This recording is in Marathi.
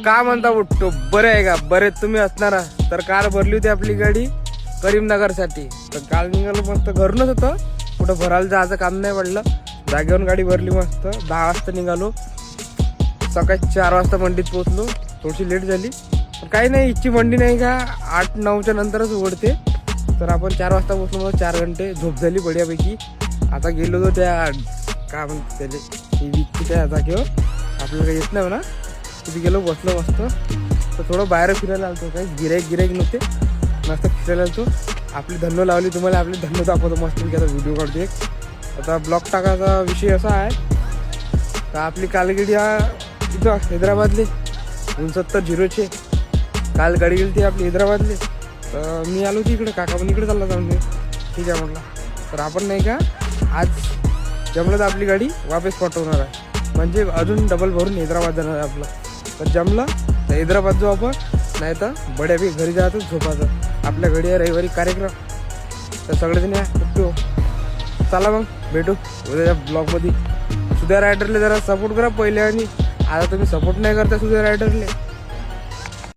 का म्हणता उठतो बरे आहे का? बरे तुम्ही असणारा. तर कार भरली होती आपली गाडी करीमनगरसाठी. तर काल निघालो मस्त घरूनच होतं, कुठं भरायला जायचं काम नाही पडलं. जागेवरून गाडी भरली मस्त. 10 वाजता निघालो, सकाळी 4 वाजता मंडीत पोहोचलो. थोडीशी लेट झाली पण काही नाही, इच्छी मंडी नाही का 8-9च्या नंतरच उघडते. तर आपण 4 वाजता पोहोचलो, मग 4 घंटे झोप झाली बढियापैकी. आता गेलो तो त्या काय म्हणते त्याला वीजची त्या जागेवर, आपल्याला काही येत नाही म्हणा. तिथे गेलो, बसलो मस्त. तर थोडं बाहेर फिरायला आलतो, काही गिराईक नव्हते, मस्त फिरायला आलतो. आपली धन्नो लावली, तुम्हाला आपली धन्नो दाखवतो मस्त की. आता व्हिडिओ काढतो एक. आता ब्लॉग टाकायचा विषय असा आहे का आपली कालगडी हा इथं हैदराबादले 6906 काल गाडी गेली ती आपली हैदराबादले. तर मी आलो होती इकडे, काका पण इकडे चालला जाऊन. ठीक आहे म्हटलं. तर आपण नाही का आज जमलं तर आपली गाडी वापस पाठवणार आहे, म्हणजे अजून डबल भरून हैदराबाद जाणार आहे आपलं. तर जमलं तर हैदराबाद जाऊ आपण, नाही तर बड्यापैकी घरी जायचं झोपायचं. आपल्या घरी आहे रविवारी कार्यक्रम. तर सगळेजण या कुठे. चला मग भेटू उद्याच्या ब्लॉगमध्ये. सुद्या रायडरला जरा सपोर्ट करा पहिले, आणि आता तुम्ही सपोर्ट नाही करता सुद्या रायडरले.